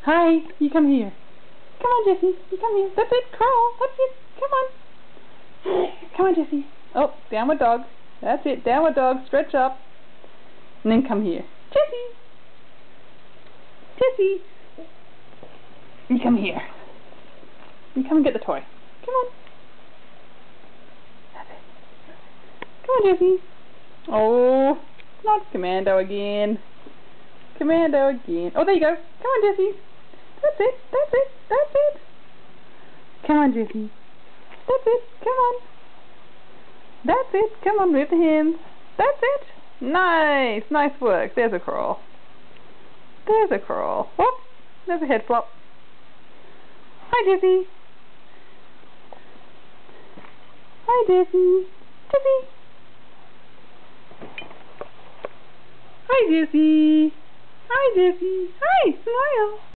Hi, you come here. Come on, Jessie. You come here. That's it. Crawl. That's it. Come on. Come on, Jessie. Oh, downward dog. That's it. Downward dog. Stretch up. And then come here. Jessie. Jessie. You come here. You come and get the toy. Come on. That's it. Come on, Jessie. Oh, not Commando again. Commando again. Oh, there you go. Come on, Jessie. That's it. That's it. That's it. Come on, Jessie. That's it. Come on. That's it. Come on, move the hands. That's it. Nice. Nice work. There's a crawl. There's a crawl. Whoop. There's a head flop. Hi, Jessie. Hi, Jessie. Jessie. Hi, Jessie. Hi, Jessie. Hi, smile.